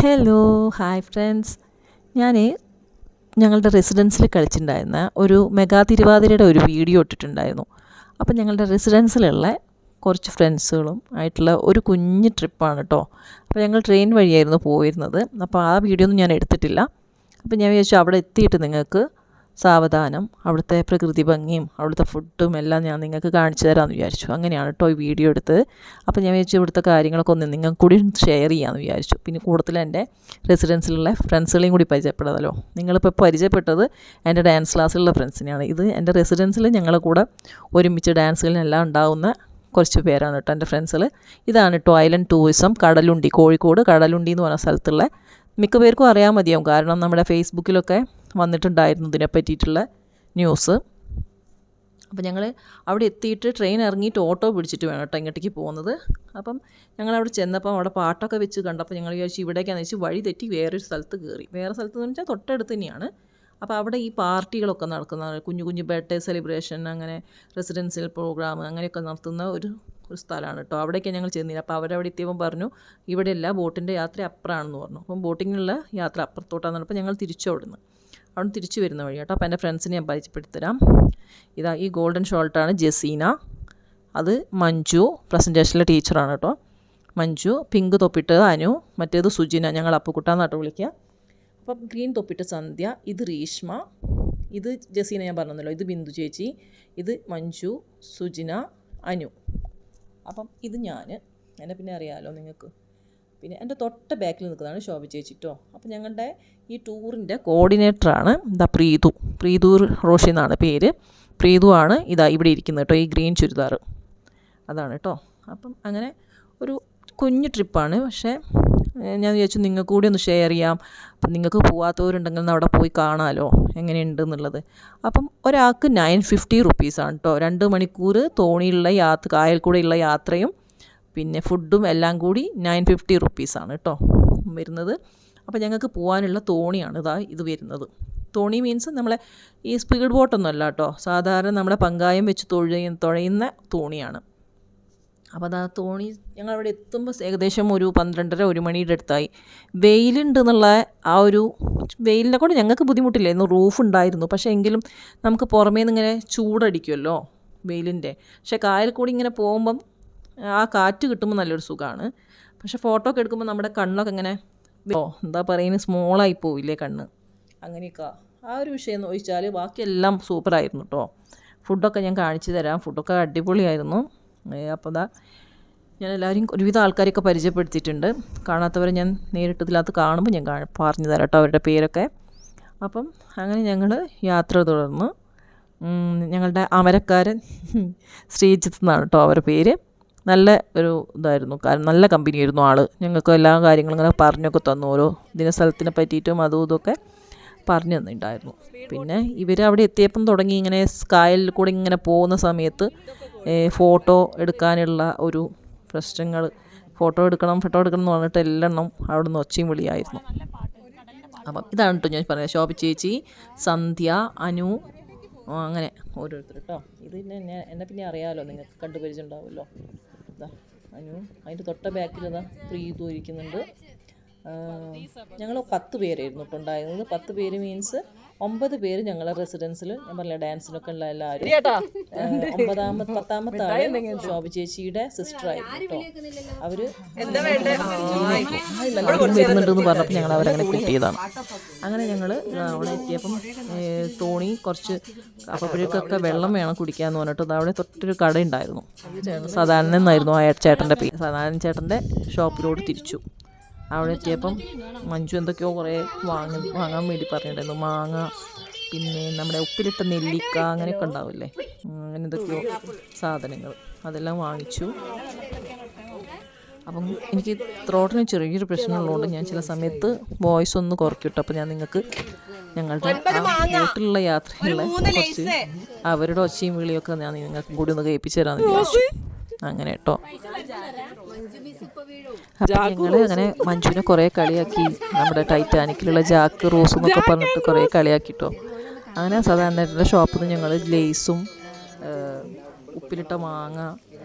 Hello hi friends. ഞാൻ ഞങ്ങളുടെ റെസിഡൻസിൽ കളിച്ചിട്ടുണ്ടായിരുന്ന ഒരു മെഗാ തിരുവാതിരയുടെ ഒരു വീഡിയോ ഇട്ടിട്ടുണ്ടായിരുന്നു. അപ്പോൾ ഞങ്ങളുടെ റെസിഡൻസിലുള്ള കുറച്ച് ഫ്രണ്ട്സുകളും ആയിട്ടുള്ള ഒരു കുഞ്ഞ് ട്രിപ്പാണ് കേട്ടോ. അപ്പോൾ ഞങ്ങൾ ട്രെയിൻ വഴിയായിരുന്നു പോയിരുന്നത്. അപ്പോൾ ആ വീഡിയോ ഒന്നും ഞാൻ എടുത്തിട്ടില്ല. അപ്പോൾ ഞാൻ വിചാരിച്ചു അവിടെ എത്തിയിട്ട് നിങ്ങൾക്ക് സാവധാനം അവിടുത്തെ പ്രകൃതി ഭംഗിയും അവിടുത്തെ ഫുഡും എല്ലാം ഞാൻ നിങ്ങൾക്ക് കാണിച്ചു തരാമെന്ന് വിചാരിച്ചു. അങ്ങനെയാണ് കേട്ടോ ഈ വീഡിയോ എടുത്തത്. അപ്പോൾ ഞാൻ വിചാരിച്ചു ഇവിടുത്തെ കാര്യങ്ങളൊക്കെ ഒന്ന് നിങ്ങൾക്ക് കൂടി ഷെയർ ചെയ്യാമെന്ന് വിചാരിച്ചു. പിന്നെ കൂടുതൽ എൻ്റെ റെസിഡൻസിലുള്ള ഫ്രണ്ട്സുകളെയും കൂടി പരിചയപ്പെടാമല്ലോ. നിങ്ങളിപ്പോൾ പരിചയപ്പെട്ടത് എൻ്റെ ഡാൻസ് ക്ലാസ്സിലുള്ള ഫ്രണ്ട്സിനെയാണ്. ഇത് എൻ്റെ റെസിഡൻസിൽ ഞങ്ങളുടെ കൂടെ ഒരുമിച്ച് ഡാൻസുകളിലെല്ലാം ഉണ്ടാകുന്ന കുറച്ച് പേരാണ് കേട്ടോ എൻ്റെ ഫ്രണ്ട്സുകൾ. ഇതാണ് കേട്ടോ ഐലൻഡ് ടൂറിസം കടലുണ്ടി, കോഴിക്കോട് കടലുണ്ടി എന്ന് പറഞ്ഞ സ്ഥലത്തുള്ള. മിക്ക പേർക്കും അറിയാൻ മതിയാവും, കാരണം നമ്മുടെ ഫേസ്ബുക്കിലൊക്കെ വന്നിട്ടുണ്ടായിരുന്നു ഇതിനെ പറ്റിയിട്ടുള്ള ന്യൂസ്. അപ്പോൾ ഞങ്ങൾ അവിടെ എത്തിയിട്ട് ട്രെയിൻ ഇറങ്ങിയിട്ട് ഓട്ടോ പിടിച്ചിട്ട് വേണം കേട്ടോ ഇങ്ങോട്ടേക്ക് പോകുന്നത്. അപ്പം ഞങ്ങളവിടെ ചെന്നപ്പോൾ അവിടെ പാട്ടൊക്കെ വെച്ച് കണ്ടപ്പോൾ ഞങ്ങൾ വിചാരിച്ചു ഇവിടേക്കാണെന്ന് വെച്ച് വഴി തെറ്റി വേറൊരു സ്ഥലത്ത് കയറി. വേറെ സ്ഥലത്ത് എന്ന് വെച്ചാൽ തൊട്ടടുത്ത് തന്നെയാണ്. അപ്പോൾ അവിടെ ഈ പാർട്ടികളൊക്കെ നടക്കുന്ന കുഞ്ഞു കുഞ്ഞു ബർത്ത്ഡേ സെലിബ്രേഷൻ, അങ്ങനെ റെസിഡൻഷ്യൽ പ്രോഗ്രാം അങ്ങനെയൊക്കെ നടത്തുന്ന ഒരു സ്ഥലമാണ് കേട്ടോ. അവിടേക്ക് ഞങ്ങൾ ചെന്നില്ല. അപ്പോൾ അവരവിടെ എത്തിയപ്പോൾ പറഞ്ഞു ഇവിടെയല്ല, ബോട്ടിൻ്റെ യാത്ര അപ്പുറമാണെന്ന് പറഞ്ഞു. അപ്പം ബോട്ടിങ്ങിനുള്ള യാത്ര അപ്പുറത്തോട്ടാന്ന് പറഞ്ഞപ്പോൾ ഞങ്ങൾ തിരിച്ചു അവിടെ തിരിച്ചു വരുന്ന വഴി കേട്ടോ. അപ്പോൾ എൻ്റെ ഫ്രണ്ട്സിനെ ഞാൻ പരിചയപ്പെടുത്തരാം. ഇതാ ഈ ഗോൾഡൻ ഷോൾട്ടാണ് ജസീന, അത് മഞ്ജു, പ്രസൻറ്റേഷനിലെ ടീച്ചറാണ് കേട്ടോ മഞ്ജു. പിങ്ക് തൊപ്പിട്ട് അനു, മറ്റേത് സുജിന, ഞങ്ങൾ അപ്പുക്കുട്ടാന്നാട്ടോ വിളിക്കുക. അപ്പം ഗ്രീൻ തൊപ്പിട്ട് സന്ധ്യ, ഇത് റീഷ്മ, ഇത് ജസീന ഞാൻ പറഞ്ഞല്ലോ, ഇത് ബിന്ദു ചേച്ചി, ഇത് മഞ്ജു, സുജിന, അനു. അപ്പം ഇത് ഞാൻ, എന്നെ പിന്നെ അറിയാമല്ലോ നിങ്ങൾക്ക്. പിന്നെ എൻ്റെ തൊട്ട ബാക്കിൽ നിൽക്കുന്നതാണ് ശോഭ ചേച്ചി കേട്ടോ. അപ്പോൾ ഞങ്ങളുടെ ഈ ടൂറിൻ്റെ കോർഡിനേറ്ററാണ് ഇതാ പ്രീതു റോഷി എന്നാണ് പേര്. പ്രീതു ആണ് ഇതാ ഇവിടെ ഇരിക്കുന്നത് കേട്ടോ, ഈ ഗ്രീൻ ചുരിദാർ അതാണ് കേട്ടോ. അപ്പം അങ്ങനെ ഒരു കുഞ്ഞു ട്രിപ്പാണ്. പക്ഷേ ഞാൻ വിചാരിച്ചു നിങ്ങൾക്ക് കൂടി ഒന്ന് ഷെയർ ചെയ്യാം. അപ്പം നിങ്ങൾക്ക് പോകാത്തവരുണ്ടെങ്കിൽ അവിടെ പോയി കാണാമല്ലോ എങ്ങനെയുണ്ട് എന്നുള്ളത്. അപ്പം ഒരാൾക്ക് 950 റുപ്പീസാണ് കേട്ടോ. 2 മണിക്കൂർ തോണിയുള്ള യാത്ര, കായൽ കൂടെയുള്ള യാത്രയും പിന്നെ ഫുഡും എല്ലാം കൂടി 950 റുപ്പീസാണ് കേട്ടോ വരുന്നത്. അപ്പോൾ ഞങ്ങൾക്ക് പോകാനുള്ള തോണിയാണ് ഇത് വരുന്നത്. തോണി മീൻസ് നമ്മളെ ഈ സ്പീഡ് ബോട്ടൊന്നും അല്ല കേട്ടോ, സാധാരണ നമ്മളെ പങ്കായം വെച്ച് തുഴയുന്ന തോണിയാണ്. അപ്പോൾ അത് ആ തോണി ഞങ്ങളവിടെ എത്തുമ്പോൾ ഏകദേശം ഒരു 12:30-1 മണിയുടെ അടുത്തായി. വെയിലുണ്ട് എന്നുള്ള ആ ഒരു വെയിലിനെ കൊണ്ട് ഞങ്ങൾക്ക് ബുദ്ധിമുട്ടില്ലായിരുന്നു, റൂഫ് ഉണ്ടായിരുന്നു. പക്ഷേ എങ്കിലും നമുക്ക് പുറമേ നിന്ന് ഇങ്ങനെ ചൂടടിക്കുമല്ലോ വെയിലിൻ്റെ. പക്ഷേ കായൽ കൂടി ഇങ്ങനെ പോകുമ്പം ആ കാറ്റ് കിട്ടുമ്പോൾ നല്ലൊരു സുഖമാണ്. പക്ഷേ ഫോട്ടോ ഒക്കെ എടുക്കുമ്പോൾ നമ്മുടെ കണ്ണൊക്കെ ഇങ്ങനെ എന്താ പറയുന്നത്, സ്മോളായി പോവില്ലേ കണ്ണ്, അങ്ങനെയൊക്കെ ആ ഒരു വിഷയം എന്ന് ചോദിച്ചാൽ ബാക്കിയെല്ലാം സൂപ്പറായിരുന്നു കേട്ടോ. ഫുഡൊക്കെ ഞാൻ കാണിച്ചു തരാം, ഫുഡൊക്കെ അടിപൊളിയായിരുന്നു. അപ്പോൾ ഞാൻ എല്ലാവരും ഒരുവിധ ആൾക്കാരെയൊക്കെ പരിചയപ്പെടുത്തിയിട്ടുണ്ട്. കാണാത്തവരെ ഞാൻ നേരിട്ട് ഇതിനകത്ത് കാണുമ്പോൾ ഞാൻ പറഞ്ഞു തരാം കേട്ടോ അവരുടെ പേരൊക്കെ. അപ്പം അങ്ങനെ ഞങ്ങൾ യാത്ര തുടർന്നു. ഞങ്ങളുടെ അമരക്കാരൻ ശ്രീജിത്ത് എന്നാണ് കേട്ടോ അവരുടെ പേര്. നല്ല ഒരു ഇതായിരുന്നു, കാരണം നല്ല കമ്പനിയായിരുന്നു ആൾ. ഞങ്ങൾക്ക് എല്ലാ കാര്യങ്ങളും ഇങ്ങനെ പറഞ്ഞൊക്കെ തന്നു, ഓരോ സ്ഥലത്തിനെ പറ്റിയിട്ടും അതും ഇതൊക്കെ പറഞ്ഞു തന്നിട്ടുണ്ടായിരുന്നു. പിന്നെ ഇവർ അവിടെ എത്തിയപ്പം തുടങ്ങി ഇങ്ങനെ കായലിൽ കൂടെ ഇങ്ങനെ പോകുന്ന സമയത്ത് ഫോട്ടോ എടുക്കാനുള്ള ഒരു പ്രശ്നങ്ങൾ, ഫോട്ടോ എടുക്കണം എന്ന് പറഞ്ഞിട്ട് എല്ലാം അവിടെ നിന്ന് ഒച്ചയും വിളിയായിരുന്നു. അപ്പം ഇതാണ് കേട്ടോ ഞാൻ പറയാം, ശോഭ ചേച്ചി, സന്ധ്യ, അനു, അങ്ങനെ ഓരോരുത്തർ കേട്ടോ. ഇത് പിന്നെ എന്നെ പിന്നെ അറിയാമല്ലോ, നിങ്ങൾക്ക് കണ്ടുപരിചയം ഉണ്ടാവുമല്ലോ. ഇതാ അനു, അതിൻ്റെ തൊട്ട ബാക്കിൽ ഇതാ പ്രീതു ഇരിക്കുന്നുണ്ട്. ഞങ്ങൾ 10 പേരായിരുന്നു കേട്ടോ ഉണ്ടായിരുന്നത്. 10 പേര് മീൻസ് 9 പേര് ഞങ്ങളെ റെസിഡൻസിൽ, ഞാൻ പറഞ്ഞില്ല ഡാൻസിനൊക്കെ ഉള്ള എല്ലാവരും. 10ാമത്തെ ആള് ശോഭ ചേച്ചിയുടെ സിസ്റ്റർ ആയിരുന്നു കേട്ടോ. അവർ വരുന്നുണ്ടെന്ന് പറഞ്ഞപ്പോൾ ഞങ്ങൾ അവരങ്ങനെ കിട്ടിയതാണ്. അങ്ങനെ ഞങ്ങൾ അവിടെ എത്തിയപ്പം തോണി കുറച്ച് അപ്പോഴേക്കൊക്കെ വെള്ളം വേണം കുടിക്കാമെന്ന് പറഞ്ഞിട്ട് അവിടെ തൊട്ടൊരു കട ഉണ്ടായിരുന്നു. സാധാരണ എന്നായിരുന്നു ആ ചേട്ടൻ്റെ പേര്. സാധാരണ ചേട്ടൻ്റെ ഷോപ്പിലോട്ട് തിരിച്ചു. അവിടെ എത്തിയപ്പം മഞ്ജു എന്തൊക്കെയോ കുറേ വാങ്ങാൻ വേണ്ടി പറഞ്ഞിട്ടുണ്ടായിരുന്നു. മാങ്ങ, പിന്നെ നമ്മുടെ ഉപ്പിലിട്ട നെല്ലിക്ക അങ്ങനെയൊക്കെ ഉണ്ടാവില്ലേ, അങ്ങനെ എന്തൊക്കെയോ സാധനങ്ങൾ, അതെല്ലാം വാങ്ങിച്ചു. അപ്പം എനിക്ക് ത്രോട്ടിന് ചെറിയൊരു പ്രശ്നമുള്ളതുകൊണ്ട് ഞാൻ ചില സമയത്ത് വോയിസ് ഒന്ന് കുറയ്ക്കിട്ടു. അപ്പോൾ ഞാൻ നിങ്ങൾക്ക് ഞങ്ങളുടെ ബോട്ടിലുള്ള യാത്രയുള്ള കുറച്ച് അവരുടെ ഒച്ചയും വിളിയൊക്കെ ഞാൻ നിങ്ങൾക്ക് കൂടി ഒന്ന് കേൾപ്പിച്ചു തരാമെന്ന് വിചാരിച്ചു. അങ്ങനെ കേട്ടോ. അപ്പം ഞങ്ങൾ അങ്ങനെ മഞ്ജുവിനെ കുറേ കളിയാക്കി, നമ്മുടെ ടൈറ്റാനിക്കിലുള്ള ജാക്ക് റോസ് എന്നൊക്കെ പറഞ്ഞിട്ട് കുറേ കളിയാക്കിട്ടോ. അങ്ങനെ സാധാരണ ഷോപ്പിൽ നിന്ന് ഞങ്ങൾ ലേസും ഉപ്പിലിട്ട മാങ്ങ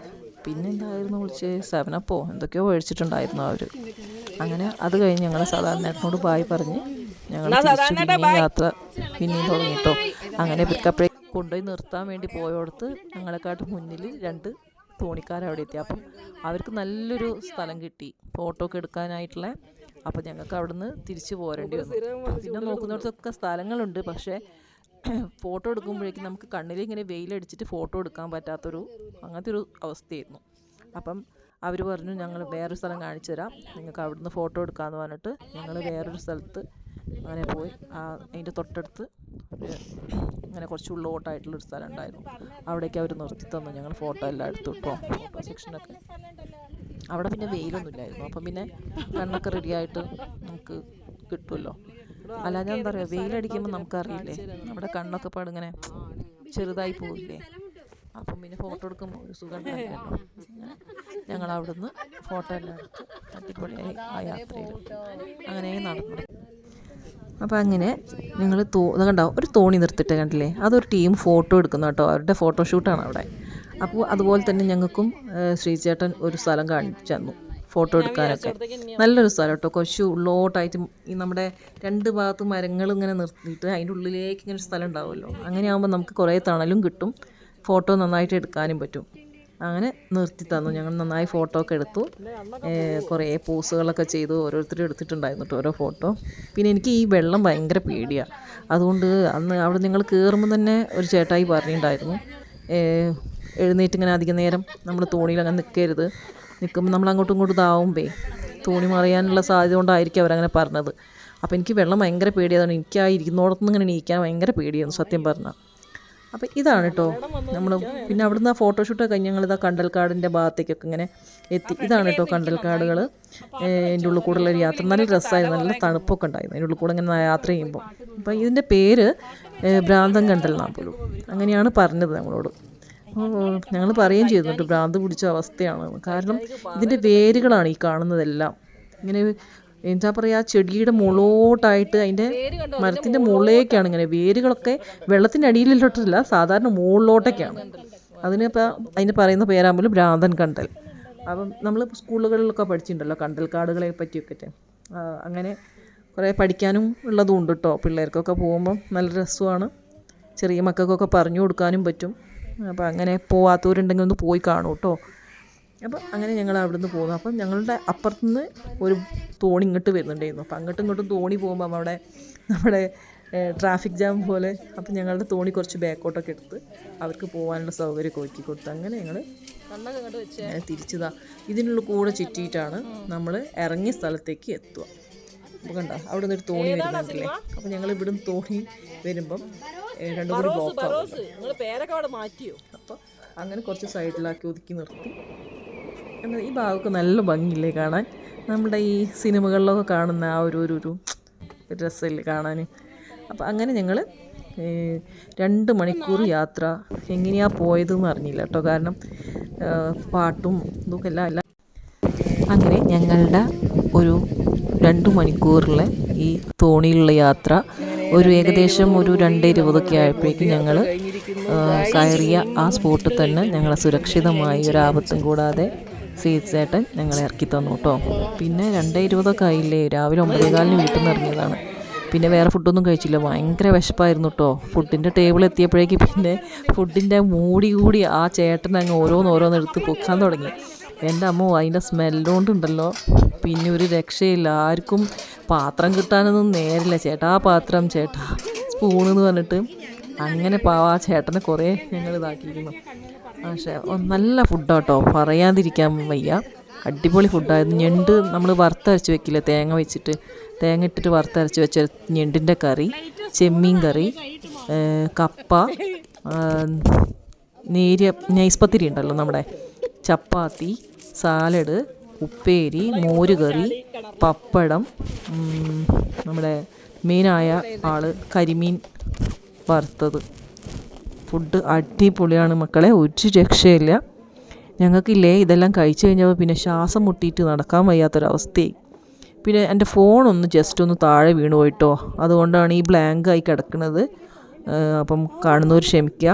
പിന്നെ എന്തായിരുന്നു വിളിച്ച് 7 എന്തൊക്കെയോ മേടിച്ചിട്ടുണ്ടായിരുന്നു അവർ. അങ്ങനെ അത് കഴിഞ്ഞ് ഞങ്ങൾ സാധാരണേട്ടനോട് ബായ് പറഞ്ഞ് ഞങ്ങൾ തിരിച്ചു പിന്നെയും യാത്ര പിന്നെയും തുടങ്ങിട്ടോ. അങ്ങനെ പിക്കപ്പഴേ കൊണ്ടുപോയി നിർത്താൻ വേണ്ടി പോയോടത്ത് ഞങ്ങളെക്കാട്ട് മുന്നിൽ 2 തോണിക്കാരവിടെ എത്തി. അപ്പം അവർക്ക് നല്ലൊരു സ്ഥലം കിട്ടി ഫോട്ടോ ഒക്കെ എടുക്കാനായിട്ടുള്ള. അപ്പം ഞങ്ങൾക്ക് അവിടുന്ന് തിരിച്ചു പോരേണ്ടി വന്നു. പിന്നെ നോക്കുന്നിടത്തൊക്കെ സ്ഥലങ്ങളുണ്ട്, പക്ഷേ ഫോട്ടോ എടുക്കുമ്പോഴേക്കും നമുക്ക് കണ്ണിലിങ്ങനെ വെയിലടിച്ചിട്ട് ഫോട്ടോ എടുക്കാൻ പറ്റാത്തൊരു അങ്ങനത്തെ ഒരു അവസ്ഥയായിരുന്നു. അപ്പം അവർ പറഞ്ഞു ഞങ്ങൾ വേറൊരു സ്ഥലം കാണിച്ചു തരാം, നിങ്ങൾക്ക് അവിടുന്ന് ഫോട്ടോ എടുക്കാമെന്ന് പറഞ്ഞിട്ട് ഞങ്ങൾ വേറൊരു സ്ഥലത്ത് അങ്ങനെ പോയി. അതിൻ്റെ തൊട്ടടുത്ത് അങ്ങനെ കുറച്ച് ഉള്ളോട്ടായിട്ടുള്ളൊരു സ്ഥലം ഉണ്ടായിരുന്നു. അവിടേക്ക് അവർ നിർത്തി തന്നു. ഞങ്ങൾ ഫോട്ടോ എല്ലാം എടുത്തു കേട്ടോ, ഫോട്ടോ സെക്ഷനൊക്കെ. അവിടെ പിന്നെ വെയിലൊന്നുമില്ലായിരുന്നു. അപ്പം പിന്നെ കണ്ണൊക്കെ റെഡിയായിട്ട് നമുക്ക് കിട്ടുമല്ലോ. അല്ല ഞാൻ എന്താ പറയുക, വെയിലടിക്കുമ്പോൾ നമുക്കറിയില്ലേ നമ്മുടെ കണ്ണൊക്കെ പാടിങ്ങനെ ചെറുതായി പോവില്ലേ. അപ്പം പിന്നെ ഫോട്ടോ എടുക്കുമ്പോൾ ഒരു സുഖം ഉണ്ടായില്ലല്ലോ. ഞങ്ങൾ അവിടുന്ന് ഫോട്ടോ എല്ലാം എടുത്ത് അടിപൊളിയായി ആ യാത്രയിൽ അങ്ങനെ നടന്നു. അപ്പം അങ്ങനെ ഞങ്ങൾ കണ്ടോ ഒരു തോണി നിർത്തിയിട്ട് കണ്ടില്ലേ, അതൊരു ടീം ഫോട്ടോ എടുക്കുന്ന കേട്ടോ, അവരുടെ ഫോട്ടോഷൂട്ടാണ് അവിടെ. അപ്പോൾ അതുപോലെ തന്നെ ഞങ്ങൾക്കും ശ്രീചേട്ടൻ ഒരു സ്ഥലം കാണിച്ചു തന്നു ഫോട്ടോ എടുക്കാനൊക്കെ. നല്ലൊരു സ്ഥലം കേട്ടോ, കുറച്ച് ഉള്ളോട്ടായിട്ട് ഈ നമ്മുടെ 2 ഭാഗത്തും മരങ്ങൾ ഇങ്ങനെ നിർത്തിയിട്ട് അതിൻ്റെ ഉള്ളിലേക്ക് ഇങ്ങനെ ഒരു സ്ഥലം ഉണ്ടാവുമല്ലോ. അങ്ങനെ ആകുമ്പോൾ നമുക്ക് കുറേ തണലും കിട്ടും, ഫോട്ടോ നന്നായിട്ട് എടുക്കാനും പറ്റും. അങ്ങനെ നിർത്തി തന്നു. ഞങ്ങൾ നന്നായി ഫോട്ടോ ഒക്കെ എടുത്തു, കുറേ പോസുകളൊക്കെ ചെയ്തു. ഓരോരുത്തരും എടുത്തിട്ടുണ്ടായിരുന്നു കേട്ടോ ഓരോ ഫോട്ടോ. പിന്നെ എനിക്ക് ഈ വെള്ളം ഭയങ്കര പേടിയാണ്. അതുകൊണ്ട് അന്ന് അവിടെ നിങ്ങൾ കയറുമ്പോൾ തന്നെ ഒരു ചേട്ടായി പറഞ്ഞിട്ടുണ്ടായിരുന്നു, എഴുന്നേറ്റ് ഇങ്ങനെ അധികം നേരം നമ്മൾ തോണിയിൽ അങ്ങനെ നിൽക്കരുത്, നിൽക്കുമ്പോൾ നമ്മൾ അങ്ങോട്ടും ഇങ്ങോട്ടും ഇതാവുമ്പേ തോണി മറിയാനുള്ള സാധ്യത കൊണ്ടായിരിക്കും അവരങ്ങനെ പറഞ്ഞത്. അപ്പോൾ എനിക്ക് വെള്ളം ഭയങ്കര പേടിയായതാണ്. എനിക്ക് ആ ഇരിക്കുന്നോടത്തുനിന്ന് ഇങ്ങനെ നീക്കാൻ ഭയങ്കര പേടിയായിരുന്നു സത്യം പറഞ്ഞാൽ. അപ്പോൾ ഇതാണ് കേട്ടോ നമ്മൾ. പിന്നെ അവിടുന്ന് ആ ഫോട്ടോഷൂട്ടൊക്കെ കഴിഞ്ഞ് ഞങ്ങളിതാ കണ്ടൽക്കാടിൻ്റെ ഭാഗത്തേക്കൊക്കെ ഇങ്ങനെ എത്തി. ഇതാണ് കേട്ടോ കണ്ടൽക്കാടുകൾ. അതിൻ്റെ ഉള്ളിൽ കൂടെ ഉള്ളൊരു യാത്ര നല്ല രസമായിരുന്നു, നല്ല തണുപ്പൊക്കെ ഉണ്ടായിരുന്നു അതിൻ്റെ ഉള്ളിൽ കൂടെ ഇങ്ങനെ യാത്ര ചെയ്യുമ്പോൾ. അപ്പോൾ ഇതിൻ്റെ പേര് ഭ്രാന്തൻ കണ്ടൽ എന്നാണ് പോലും, അങ്ങനെയാണ് പറഞ്ഞത് ഞങ്ങളോട്. ഞങ്ങൾ പറയുകയും ചെയ്തിട്ട് ഭ്രാന്ത് പിടിച്ച അവസ്ഥയാണ്. കാരണം ഇതിൻ്റെ വേരുകളാണ് ഈ കാണുന്നതെല്ലാം. ഇങ്ങനെ എന്താ പറയുക, ചെടിയുടെ മുകളോട്ടായിട്ട് അതിൻ്റെ മരത്തിൻ്റെ മുകളിലേക്കാണ് ഇങ്ങനെ വേരുകളൊക്കെ. വെള്ളത്തിൻ്റെ അടിയിലോട്ടല്ല, സാധാരണ മുകളിലോട്ടൊക്കെയാണ്. അതിന് പറയുന്ന പേരാകുമ്പോൾ ഭ്രാന്തൻ കണ്ടൽ. അപ്പം നമ്മൾ സ്കൂളുകളിലൊക്കെ പഠിച്ചിട്ടുണ്ടല്ലോ കണ്ടൽക്കാടുകളെ പറ്റിയൊക്കെ. അങ്ങനെ കുറേ പഠിക്കാനും ഉള്ളതും ഉണ്ട് കേട്ടോ. പിള്ളേർക്കൊക്കെ പോകുമ്പം നല്ല രസമാണ്, ചെറിയ മക്കൾക്കൊക്കെ പറഞ്ഞു കൊടുക്കാനും പറ്റും. അപ്പോൾ അങ്ങനെ പോവാത്തവരുണ്ടെങ്കിൽ ഒന്ന് പോയി കാണും കേട്ടോ. അപ്പോൾ അങ്ങനെ ഞങ്ങൾ അവിടെ നിന്ന് പോകുന്നു. അപ്പം ഞങ്ങളുടെ അപ്പുറത്തുനിന്ന് ഒരു തോണി ഇങ്ങോട്ട് വരുന്നുണ്ടായിരുന്നു. അപ്പം അങ്ങോട്ടും ഇങ്ങോട്ടും തോണി പോകുമ്പം അവിടെ നമ്മുടെ ട്രാഫിക് ജാം പോലെ. അപ്പം ഞങ്ങളുടെ തോണി കുറച്ച് ബാക്കോട്ടൊക്കെ എടുത്ത് അവർക്ക് പോകാനുള്ള സൗകര്യമൊക്കെ ഒരുക്കി കൊടുത്ത് അങ്ങനെ ഞങ്ങൾ തിരിച്ചതാ ഇതിനുള്ള കൂടെ ചുറ്റിയിട്ടാണ് നമ്മൾ ഇറങ്ങിയ സ്ഥലത്തേക്ക് എത്തുക. അപ്പോൾ കണ്ടോ അവിടെ നിന്നൊരു തോണി വരുന്നുണ്ടല്ലേ. അപ്പോൾ ഞങ്ങൾ ഇവിടുന്ന് തോണി വരുമ്പം 2 കൂടി ബ്ലോക്കാവും. അപ്പോൾ അങ്ങനെ കുറച്ച് സൈഡിലാക്കി ഒതുക്കി നിർത്തി. ഈ ഭാഗമൊക്കെ നല്ല ഭംഗിയില്ലേ കാണാൻ. നമ്മുടെ ഈ സിനിമകളിലൊക്കെ കാണുന്ന ആ ഒരു രസമില്ലേ കാണാൻ. അപ്പോൾ അങ്ങനെ ഞങ്ങൾ 2 മണിക്കൂർ യാത്ര എങ്ങനെയാണ് പോയതെന്ന് അറിഞ്ഞില്ല കേട്ടോ. കാരണം പാട്ടും ഇതൊക്കെ എല്ലാം. അങ്ങനെ ഞങ്ങളുടെ ഒരു 2 മണിക്കൂറിലെ ഈ തോണിയിലുള്ള യാത്ര ഏകദേശം ഒരു 2:20 ആയപ്പോഴേക്കും ഞങ്ങൾ കയറിയ ആ സ്പോട്ടിൽ തന്നെ ഞങ്ങളെ സുരക്ഷിതമായി ഒരാപത്തും കൂടാതെ ശ്രീചേട്ടൻ ഞങ്ങളെ ഇറക്കി തന്നു കേട്ടോ. പിന്നെ 2:20 ആയില്ലേ, രാവിലെ 9:15 വീട്ടിൽ നിന്ന് ഇറങ്ങിയതാണ്. പിന്നെ വേറെ ഫുഡൊന്നും കഴിച്ചില്ല, ഭയങ്കര വിശപ്പായിരുന്നു കേട്ടോ. ഫുഡിൻ്റെ ടേബിൾ എത്തിയപ്പോഴേക്ക് പിന്നെ ഫുഡിൻ്റെ മൂടി കൂടി ആ ചേട്ടൻ അങ്ങ് ഓരോന്നോരോന്നെടുത്ത് പൊക്കാൻ തുടങ്ങി. എൻ്റെ അമ്മ അതിൻ്റെ സ്മെല്ലുകൊണ്ടുണ്ടല്ലോ പിന്നെ ഒരു രക്ഷയില്ല. ആർക്കും പാത്രം കിട്ടാനൊന്നും നേരില്ല. ചേട്ടാ പാത്രം, ചേട്ടാ സ്പൂണെന്ന് പറഞ്ഞിട്ട് അങ്ങനെ ആ ചേട്ടനെ കുറേ ഞങ്ങൾ ഇതാക്കിയിരുന്നു. പക്ഷേ നല്ല ഫുഡാട്ടോ, പറയാതിരിക്കാൻ വയ്യ. അടിപൊളി ഫുഡായിരുന്നു. ഞണ്ട് നമ്മൾ വറുത്തരച്ച് വെക്കില്ലേ, തേങ്ങ ഇട്ടിട്ട് വറുത്തരച്ച് വെച്ച ഞണ്ടിൻ്റെ കറി, ചെമ്മീൻ കറി, കപ്പ, നൈസ്പത്തിരി ഉണ്ടല്ലോ നമ്മുടെ, ചപ്പാത്തി, സാലഡ്, ഉപ്പേരി, മോരുകറി, പപ്പടം, നമ്മുടെ മെയിനായ കരിമീൻ വറുത്തത്. ഫുഡ് അടിപൊളിയാണ് മക്കളെ, ഒരു രക്ഷയില്ല. ഞങ്ങൾക്കില്ലേ ഇതെല്ലാം കഴിച്ചു കഴിഞ്ഞപ്പോൾ പിന്നെ ശ്വാസം മുട്ടിയിട്ട് നടക്കാൻ വയ്യാത്തൊരവസ്ഥയായി. പിന്നെ എൻ്റെ ഫോണൊന്ന് ജസ്റ്റ് ഒന്ന് താഴെ വീണു പോയിട്ടോ, അതുകൊണ്ടാണ് ഈ ബ്ലാങ്കായി കിടക്കുന്നത്. അപ്പം കാണുന്നവർ ക്ഷമിക്കുക.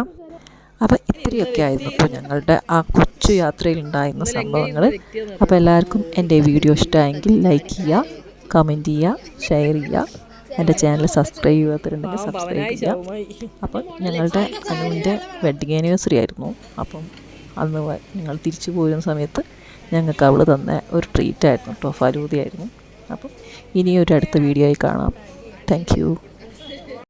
അപ്പോൾ ഇത്രയൊക്കെ ആയിരുന്നു ഇപ്പോൾ ഞങ്ങളുടെ ആ കൊച്ചു യാത്രയിൽ ഉണ്ടായിരുന്ന സംഭവങ്ങൾ. അപ്പോൾ എല്ലാവർക്കും എൻ്റെ വീഡിയോ ഇഷ്ടമായെങ്കിൽ ലൈക്ക് ചെയ്യുക, കമൻറ്റ് ചെയ്യുക, ഷെയർ ചെയ്യുക. എൻ്റെ ചാനൽ സബ്സ്ക്രൈബ് ചെയ്യാത്തവരുണ്ടെങ്കിൽ സബ്സ്ക്രൈബ് ചെയ്യുക. അപ്പം ഞങ്ങളുടെ അനുവിൻ്റെ വെഡ്ഡിങ് ആനിവേഴ്സറി ആയിരുന്നു. അപ്പം അന്ന് ഞങ്ങൾ തിരിച്ചു പോരുന്ന സമയത്ത് ഞങ്ങൾക്ക് അവൾ തന്ന ഒരു ട്രീറ്റായിരുന്നു കേട്ടോ, ഫലൂദയായിരുന്നു. അപ്പം ഇനിയൊരു അടുത്ത വീഡിയോ ആയി കാണാം. Thank you.